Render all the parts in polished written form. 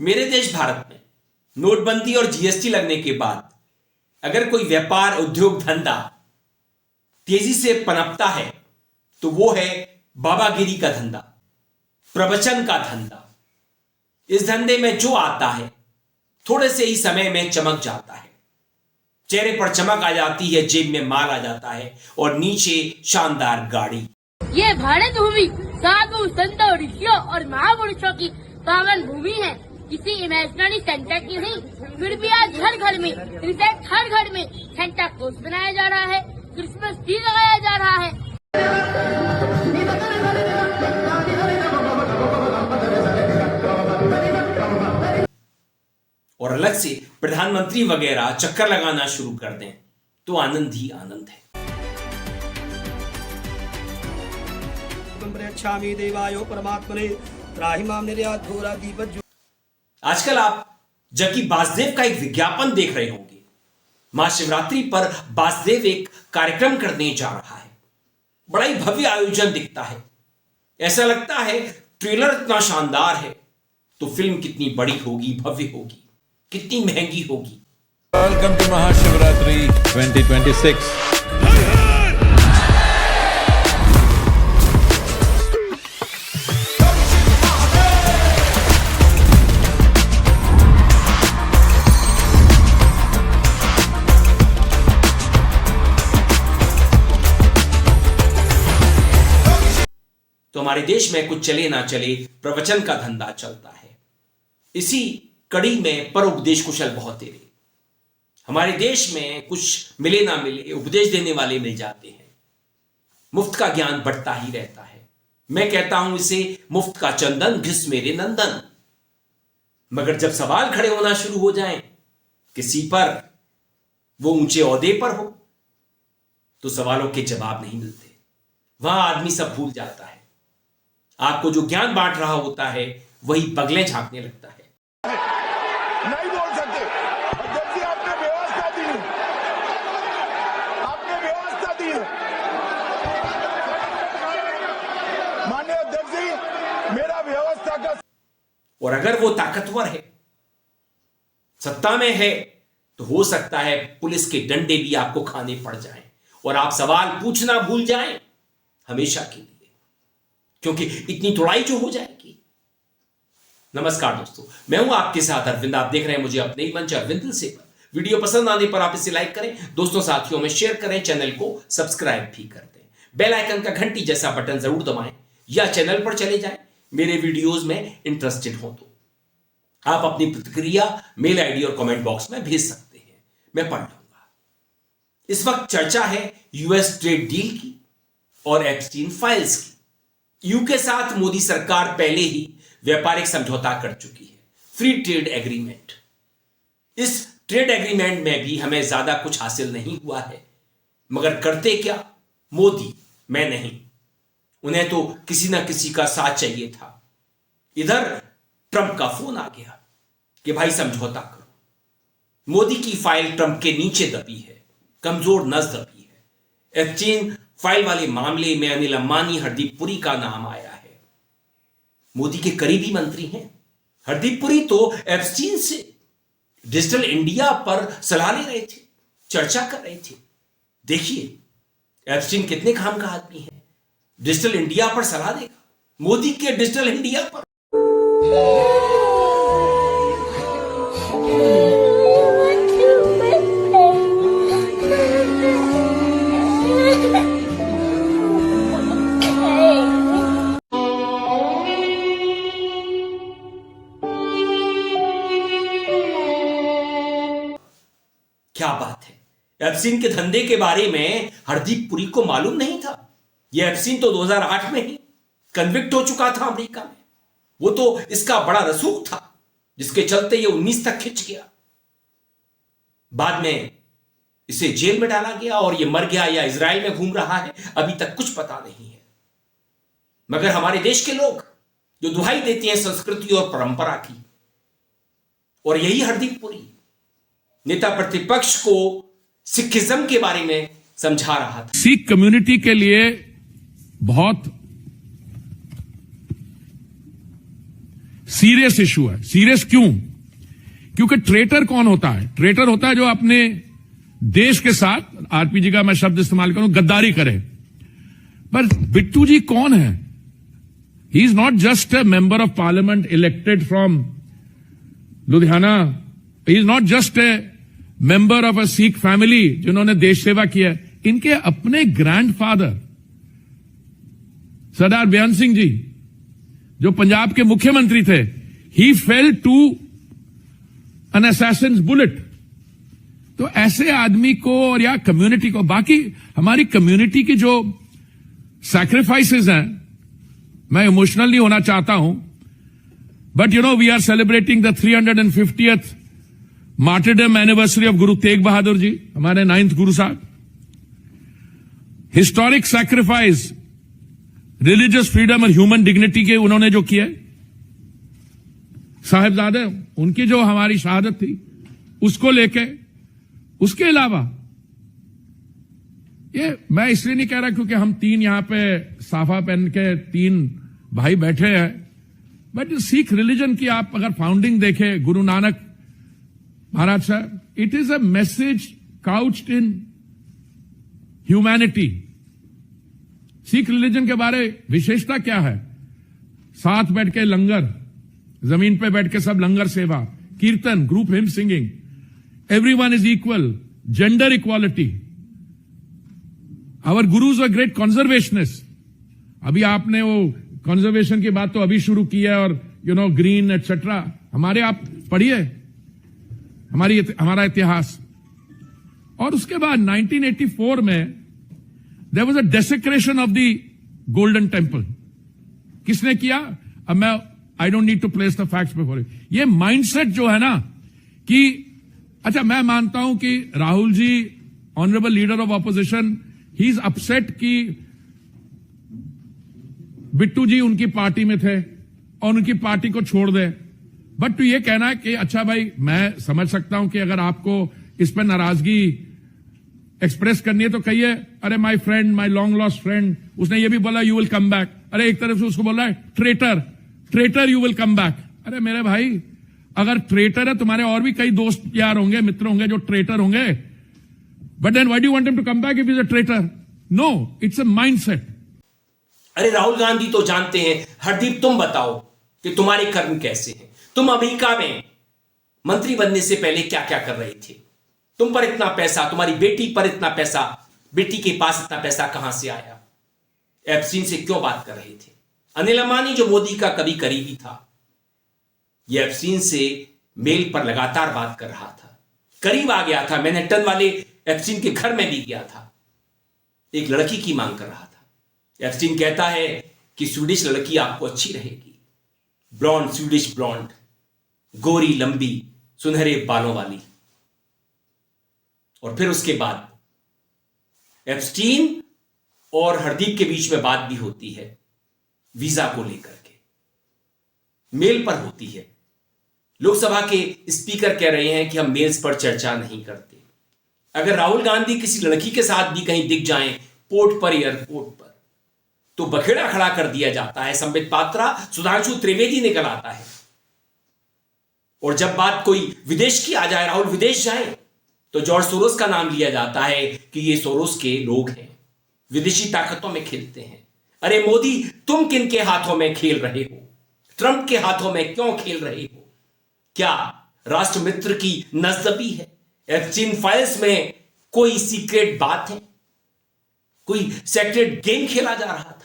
मेरे देश भारत में नोटबंदी और जीएसटी लगने के बाद अगर कोई व्यापार, उद्योग, धंधा तेजी से पनपता है तो वो है बाबागिरी का धंधा, प्रवचन का धंधा। इस धंधे में जो आता है थोड़े से ही समय में चमक जाता है, चेहरे पर चमक आ जाती है, जेब में माल आ जाता है और नीचे शानदार गाड़ी। ये भारत भूमि साधु संतों, ऋषियों और महापुरुषों की पावन भूमि है, किसी इमेजिनरी सेंटर की नहीं। फिर भी आज हर घर में, इनफैक्ट हर घर में सेंटा क्लॉज बनाया जा रहा है, क्रिसमस ट्री लगाया जा रहा है। और अलग से प्रधानमंत्री वगैरह चक्कर लगाना शुरू कर दें तो आनंद ही आनंद है। देवायो परमात्मने त्राहि माम निर्यात घोरा दीपज्यो। आजकल आप जबकि बासदेव का एक विज्ञापन देख रहे होंगे। महाशिवरात्रि पर बासदेव एक कार्यक्रम करने जा रहा है। बड़ा ही भव्य आयोजन दिखता है। ऐसा लगता है ट्रेलर इतना शानदार है तो फिल्म कितनी बड़ी होगी, भव्य होगी, कितनी महंगी होगी। Welcome to Mahashivratri 2026। तो हमारे देश में कुछ चले ना चले प्रवचन का धंधा चलता है। इसी कड़ी में पर उपदेश कुशल बहुत तेरे। हमारे देश में कुछ मिले ना मिले उपदेश देने वाले मिल जाते हैं। मुफ्त का ज्ञान बढ़ता ही रहता है। मैं कहता हूं इसे मुफ्त का चंदन घिस मेरे नंदन। मगर जब सवाल खड़े होना शुरू हो जाएं किसी पर, वो ऊंचे ओहदे पर हो, तो सवालों के जवाब नहीं मिलते। वहां आदमी सब भूल जाता है। आपको जो ज्ञान बांट रहा होता है वही बगलें झांकने लगता है। नहीं बोल सकते। अध्यक्ष जी, आपने व्यवस्था दी है, आपने व्यवस्था दी है। माननीय अध्यक्ष जी, मेरा व्यवस्था का। और अगर वो ताकतवर है, सत्ता में है, तो हो सकता है पुलिस के डंडे भी आपको खाने पड़ जाएं और आप सवाल पूछना भूल जाएं हमेशा के लिए, क्योंकि इतनी तोड़ाई जो हो जाएगी। नमस्कार दोस्तों, मैं हूं आपके साथ अरविंद। आप देख रहे हैं मुझे अपने ही मंच अरविंद से पर। वीडियो पसंद आने पर आप इसे लाइक करें, दोस्तों साथियों में शेयर करें, चैनल को सब्सक्राइब भी कर दें। बेल आइकन का घंटी जैसा बटन जरूर दबाएं या चैनल पर चले जाएं मेरे वीडियोस में इंटरेस्टेड हो तो। आप अपनी प्रतिक्रिया मेल आईडी और कमेंट बॉक्स में भेज सकते हैं, मैं पढ़ लूंगा। इस वक्त चर्चा है यूएस ट्रेड डील की और एप्स्टीन फाइल्स की। यू के साथ मोदी सरकार पहले ही व्यापारिक समझौता कर चुकी है, फ्री ट्रेड एग्रीमेंट। इस ट्रेड एग्रीमेंट में भी हमें ज्यादा कुछ हासिल नहीं हुआ है, मगर करते क्या मोदी, मैं नहीं। उन्हें तो किसी ना किसी का साथ चाहिए था। इधर ट्रंप का फोन आ गया कि भाई समझौता करो। मोदी की फाइल ट्रंप के नीचे दबी है, कमजोर नस दबी है। एप्स्टीन फाइल वाले मामले में अनिल अंबानी, हरदीप पुरी का नाम आया है। मोदी के करीबी मंत्री हैं। हरदीप पुरी तो एप्स्टीन से डिजिटल इंडिया पर सलाह ले रहे थे, चर्चा कर रहे थे। देखिए एप्स्टीन कितने काम का आदमी है, डिजिटल इंडिया पर सलाह देगा, मोदी के डिजिटल इंडिया पर। क्या बात है, एप्स्टीन के धंधे के बारे में हरदीप पुरी को मालूम नहीं था। यह एप्स्टीन तो 2008 में ही कन्विक्ट हो चुका था अमेरिका में। वो तो इसका बड़ा रसूख था जिसके चलते ये 19 तक खिंच गया। बाद में इसे जेल में डाला गया और ये मर गया या इजराइल में घूम रहा है, अभी तक कुछ पता नहीं है। मगर हमारे देश के लोग जो दुहाई देते हैं संस्कृति और परंपरा की, और यही हरदीप पुरी नेता प्रतिपक्ष को सिखिज्म के बारे में समझा रहा था। सिख कम्युनिटी के लिए बहुत सीरियस इशू है। सीरियस क्यों? क्योंकि ट्रेटर कौन होता है? ट्रेटर होता है जो अपने देश के साथ, आरपीजी का मैं शब्द इस्तेमाल करूं, गद्दारी करे। पर बिट्टू जी कौन है? He is not just a member of parliament elected from Ludhiana, he is not just a member of a Sikh family जिन्होंने देश सेवा किया। इनके अपने ग्रैंडफादर सरदार बेअंत सिंह जी, जो पंजाब के मुख्यमंत्री थे, he fell to an assassin's bullet. तो ऐसे आदमी को और या कम्युनिटी को, बाकी हमारी कम्युनिटी की जो सैक्रिफाइसेस हैं, मैं इमोशनल नहीं होना चाहता हूं, but you know we are celebrating the 350th martyrdom anniversary of Guru Tegh Bahadur ji, हमारे 9th Guru Sahab. Historic sacrifice, religious freedom और ह्यूमन डिग्निटी के उन्होंने जो किया, साहिबजादे, उनकी जो हमारी शहादत थी उसको लेके, उसके अलावा ये मैं इसलिए नहीं कह रहा क्योंकि हम तीन यहां पे साफा पहन के 3 भाई बैठे हैं, बट सिख रिलीजन की आप अगर फाउंडिंग देखें, गुरु Nanak Maharaj Sahab, it is a message couched in humanity. Sikh religion के बारे विशेषता क्या है? साथ बैठ के लंगर, जमीन पे बैठ के सब langar seva, kirtan, group hymn singing, everyone is equal, gender equality. Our gurus are great conservationist. अभी आपने वो कंजर्वेशन की बात तो अभी शुरू की है, और यू नो ग्रीन एटसेट्रा, हमारे आप पढ़िए हमारा इतिहास। और उसके बाद 1984 में there was a desecration of the Golden Temple. किसने किया? अब मैं I don't need to place the facts before you. ये माइंडसेट जो है ना कि अच्छा, मैं मानता हूं कि Rahul ji, honourable leader of opposition, he is upset कि बिट्टू जी उनकी पार्टी में थे और उनकी पार्टी को छोड़ दे। बट तो ये कहना है कि अच्छा भाई, मैं समझ सकता हूं कि अगर आपको इस पर नाराजगी एक्सप्रेस करनी है तो कहिए, अरे my friend, my long lost friend, उसने ये भी बोला यू विल कम बैक। अरे एक तरफ से उसको बोला है traitor you will come back. अरे मेरे भाई, अगर ट्रेटर है, तुम्हारे और भी कई दोस्त यार होंगे, मित्र होंगे जो ट्रेटर होंगे, but then why do you want him to come back if he is a traitor? No, it's a mindset. अरे राहुल गांधी तो जानते हैं। हरदीप, तुम बताओ कि तुम्हारे कर्म कैसे हैं? तुम अमेरिका में मंत्री बनने से पहले क्या क्या कर रहे थे? तुम पर इतना पैसा, तुम्हारी बेटी पर इतना पैसा, बेटी के पास इतना पैसा कहां से आया? एप्स्टीन से क्यों बात कर रहे थे? अनिल अंबानी जो मोदी का कभी करीबी था, यह एप्स्टीन से मेल पर लगातार बात कर रहा था, करीब आ गया था। मैनहट्टन वाले एप्स्टीन के घर में भी गया था, एक लड़की की मांग कर रहा था। एप्स्टीन कहता है कि स्वीडिश लड़की आपको अच्छी रहेगी, ब्लॉन्ड, स्वीडिश ब्लॉन्ड, गोरी, लंबी, सुनहरे बालों वाली। और फिर उसके बाद एप्स्टीन और हरदीप के बीच में बात भी होती है वीजा को लेकर के, मेल पर होती है। लोकसभा के स्पीकर कह रहे हैं कि हम मेल्स पर चर्चा नहीं करते। अगर राहुल गांधी किसी लड़की के साथ भी कहीं दिख जाएं, पोर्ट पर, एयरपोर्ट पर, तो बखेड़ा खड़ा कर दिया जाता है। संबित पात्रा, सुधांशु त्रिवेदी निकल आता है। और जब बात कोई विदेश की आ जाए, राहुल विदेश जाए, तो जॉर्ज सोरोस का नाम लिया जाता है कि ये सोरोस के लोग हैं, विदेशी ताकतों में खेलते हैं। अरे मोदी, तुम किन के हाथों में खेल रहे हो? ट्रंप के हाथों में क्यों खेल रहे हो? क्या राष्ट्रमित्र की नजदबी है? एप्स्टीन फाइल्स में कोई सीक्रेट बात है? कोई सेक्रेट गेम खेला जा रहा था?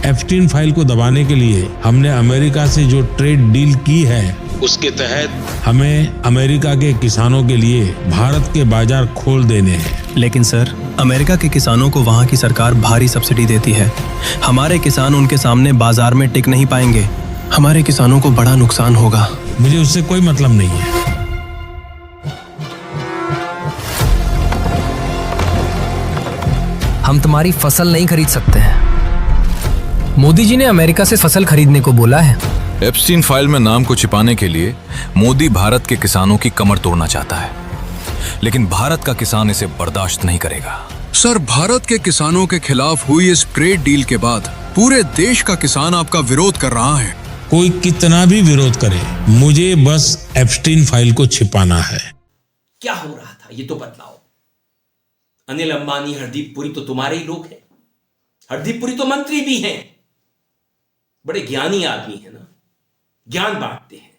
एप्स्टीन फाइल को दबाने के लिए हमने अमेरिका से जो ट्रेड डील की है, उसके तहत हमें अमेरिका के किसानों के लिए भारत के बाजार खोल देने हैं। लेकिन सर, अमेरिका के किसानों को वहाँ की सरकार भारी सब्सिडी देती है। हमारे किसान उनके सामने बाजार में टिक नहीं पाएंगे। हमारे किसानों को बड़ा नुकसान होगा। मुझे उससे कोई मतलब नहीं है। हम तुम्हारी फसल नहीं खरीद सकते हैं। मोदी जी ने अमेरिका से फसल खरीदने को बोला है। एप्स्टीन फाइल में नाम को छिपाने के लिए मोदी भारत के किसानों की कमर तोड़ना चाहता है, लेकिन भारत का किसान इसे बर्दाश्त नहीं करेगा। सर, भारत के किसानों के खिलाफ हुई इस ट्रेड डील के बाद पूरे देश का किसान आपका विरोध कर रहा है। कोई कितना भी विरोध करे, मुझे बस एप्स्टीन फाइल को छिपाना है। क्या हो रहा था ये तो बतलाओ। अनिल अंबानी, हरदीप पुरी तो तुम्हारे ही लोग हैं। हरदीप पुरी तो मंत्री भी हैं, बड़े ज्ञानी आदमी है ना, ज्ञान बांटते हैं।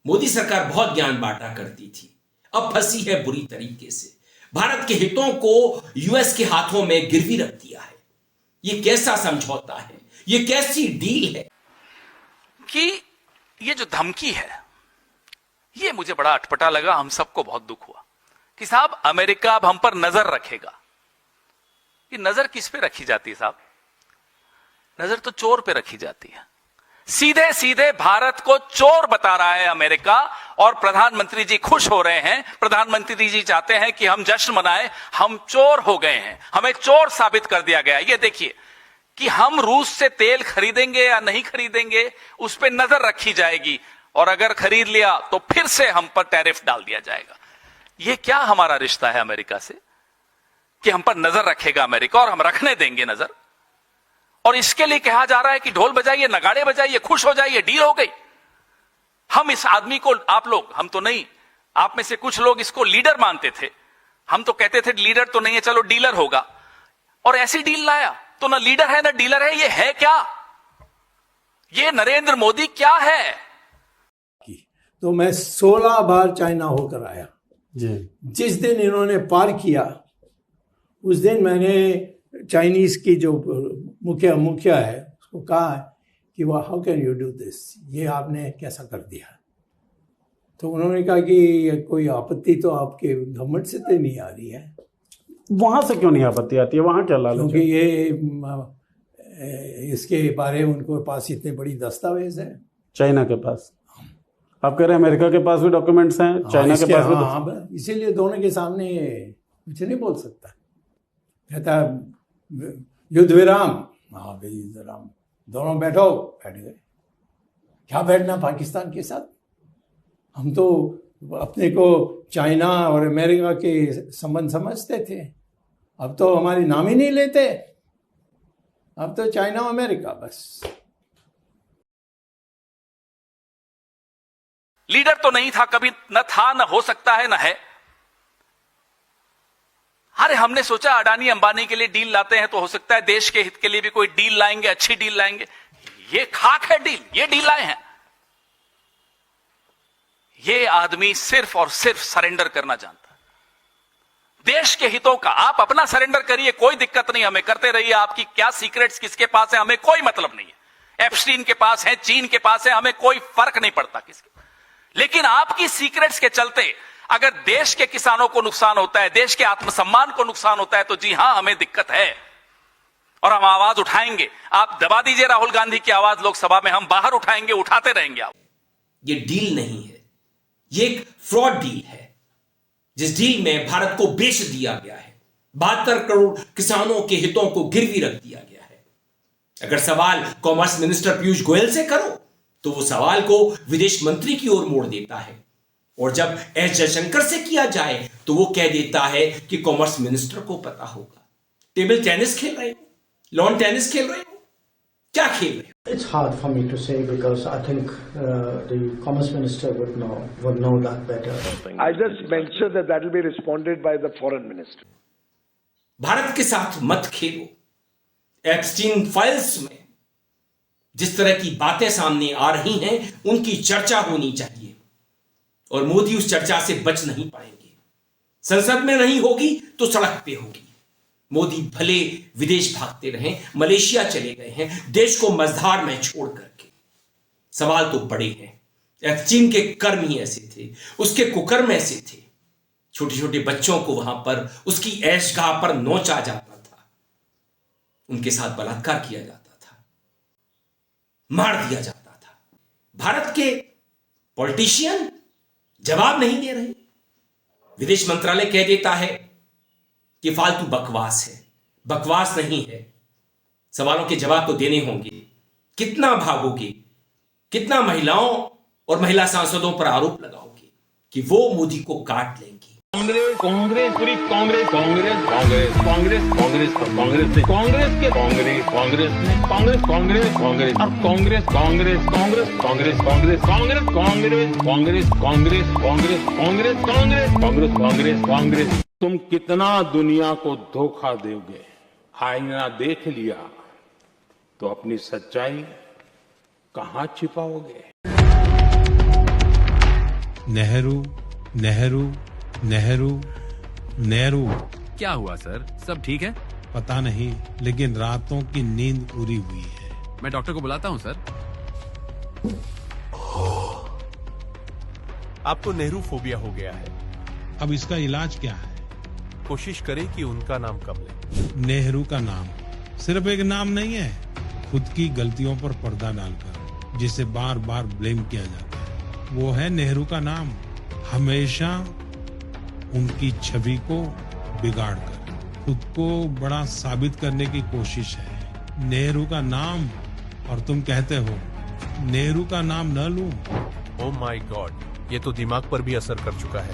मोदी सरकार बहुत ज्ञान बांटा करती थी, अब फंसी है बुरी तरीके से। भारत के हितों को यूएस के हाथों में गिरवी रख दिया है। यह कैसा समझौता है, यह कैसी डील है कि ये जो धमकी है, ये मुझे बड़ा अटपटा लगा। हम सबको बहुत दुख हुआ कि साहब अमेरिका अब हम पर नजर रखेगा। ये नजर किस पे रखी जाती है साहब? नजर तो चोर पे रखी जाती है। सीधे सीधे भारत को चोर बता रहा है अमेरिका, और प्रधानमंत्री जी खुश हो रहे हैं। प्रधानमंत्री जी चाहते हैं कि हम जश्न मनाएं, हम चोर हो गए हैं, हमें चोर साबित कर दिया गया। ये देखिए कि हम रूस से तेल खरीदेंगे या नहीं खरीदेंगे, उस पर नजर रखी जाएगी, और अगर खरीद लिया तो फिर से हम पर टैरिफ डाल दिया जाएगा। यह क्या हमारा रिश्ता है अमेरिका से कि हम पर नजर रखेगा अमेरिका और हम रखने देंगे नजर? और इसके लिए कहा जा रहा है कि ढोल बजाइए, नगाड़े बजाइए, खुश हो जाइए, डील हो गई। हम इस आदमी को, आप लोग, हम तो नहीं, आप में से कुछ लोग इसको लीडर मानते थे। हम तो कहते थे लीडर तो नहीं है, चलो डीलर होगा, और ऐसी डील लाया। तो ना लीडर है ना डीलर है, ये है क्या? ये नरेंद्र मोदी क्या है? तो मैं 16 बार चाइना होकर आया। जिस दिन इन्होंने पार किया, उस दिन मैंने चाइनीज की जो मुखिया है उसको कहा कि वह how can you do this, ये आपने कैसा कर दिया? तो उन्होंने कहा कि कोई आपत्ति तो आपके गवर्नमेंट से तो नहीं आ रही है। वहां से क्यों नहीं आपत्ति आती है? वहां क्या लालच? क्योंकि ये इसके बारे में उनके पास इतने बड़ी दस्तावेज है। चाइना के पास? आप कह रहे हैं अमेरिका के पास भी डॉक्यूमेंट्स हैं, चाइना के पास भी? हाँ, इसीलिए दोनों के सामने कुछ नहीं बोल सकता। कहता युद्ध विराम, हाँ भाई युद्ध विराम, दोनों बैठो, बैठ गए। क्या बैठना पाकिस्तान के साथ? हम तो अपने को चाइना और अमेरिका के संबंध समझते थे, अब तो हमारी नाम ही नहीं लेते। अब तो चाइना और अमेरिका बस। लीडर तो नहीं था कभी, न था, न हो सकता है, न है। अरे हमने सोचा अडानी अंबानी के लिए डील लाते हैं तो हो सकता है देश के हित के लिए भी कोई डील लाएंगे, अच्छी डील लाएंगे। ये खाक है डील, ये डील लाए हैं। ये आदमी सिर्फ और सिर्फ सरेंडर करना जानता है, देश के हितों का। आप अपना सरेंडर करिए, कोई दिक्कत नहीं, हमें करते रहिए। आपकी क्या सीक्रेट्स किसके पास है हमें कोई मतलब नहीं है। एप्स्टीन के पास है, चीन के पास है, हमें कोई फर्क नहीं पड़ता किसके। लेकिन आपकी सीक्रेट्स के चलते अगर देश के किसानों को नुकसान होता है, देश के आत्मसम्मान को नुकसान होता है, तो जी हां, हमें दिक्कत है और हम आवाज उठाएंगे। आप दबा दीजिए राहुल गांधी की आवाज लोकसभा में, हम बाहर उठाएंगे, उठाते रहेंगे। आप ये डील नहीं है, ये एक फ्रॉड डील है, जिस डील में भारत को बेच दिया गया है। 72 करोड़ किसानों के हितों को गिरवी रख दिया गया है। अगर सवाल कॉमर्स मिनिस्टर पीयूष गोयल से करो तो वो सवाल को विदेश मंत्री की ओर मोड़ देता है, और जब एस जयशंकर से किया जाए तो वो कह देता है कि कॉमर्स मिनिस्टर को पता होगा। टेबल टेनिस खेल रहे हो, लॉन टेनिस खेल रहे हो, क्या खेल रहे हो? It's hard for me to say because I think the commerce minister would know that better. I just mentioned that will be responded by the foreign minister. Bharat के साथ मत खेलो। एप्स्टीन फाइल्स में जिस तरह की बातें सामने आ रही हैं, उनकी चर्चा होनी चाहिए, और मोदी उस चर्चा से बच नहीं पाएंगे। संसद में नहीं होगी तो सड़क पे होगी। मोदी भले विदेश भागते रहें, मलेशिया चले गए हैं, देश को मझधार में छोड़ करके। सवाल तो बड़े हैं। एप्स्टीन के कर्म ही ऐसे थे, उसके कुकर्म ऐसे थे। छोटे छोटे बच्चों को वहां पर उसकी ऐशगाह पर नोचा जाता था, उनके साथ बलात्कार किया जाता था, मार दिया जाता था। भारत के पॉलिटिशियन जवाब नहीं दे रहे। विदेश मंत्रालय कह देता है कि फालतू बकवास है। बकवास नहीं है, सवालों के जवाब तो देने होंगे। कितना भागोगे, कितना महिलाओं और महिला सांसदों पर आरोप लगाओगे कि वो मोदी को काट लेंगे। कांग्रेस कांग्रेस पूरी कांग्रेस कांग्रेस कांग्रेस कांग्रेस कांग्रेस कांग्रेस ने कांग्रेस के कांग्रेस कांग्रेस ने कांग्रेस कांग्रेस कांग्रेस और कांग्रेस कांग्रेस कांग्रेस कांग्रेस कांग्रेस कांग्रेस कांग्रेस कांग्रेस कांग्रेस कांग्रेस कांग्रेस कांग्रेस कांग्रेस कांग्रेस तुम कितना दुनिया को धोखा दोगे आईना देख लिया तो अपनी सच्चाई कहां छिपाओगे। नेहरू नेहरू नेहरू नेहरू क्या हुआ सर, सब ठीक है? पता नहीं, लेकिन रातों की नींद पूरी हुई है। मैं डॉक्टर को बुलाता हूँ सर। आपको नेहरू फोबिया हो गया है। अब इसका इलाज क्या है? कोशिश करें कि उनका नाम कम लें। नेहरू का नाम सिर्फ एक नाम नहीं है, खुद की गलतियों पर पर्दा डालकर जिसे बार बार ब्लेम किया जाता है, वो है नेहरू का नाम। हमेशा उनकी छवि को बिगाड़कर खुद को बड़ा साबित करने की कोशिश है। नेहरू का नाम और तुम कहते हो नेहरू का नाम न लूं। ओह माय गॉड, ये तो दिमाग पर भी असर कर चुका है।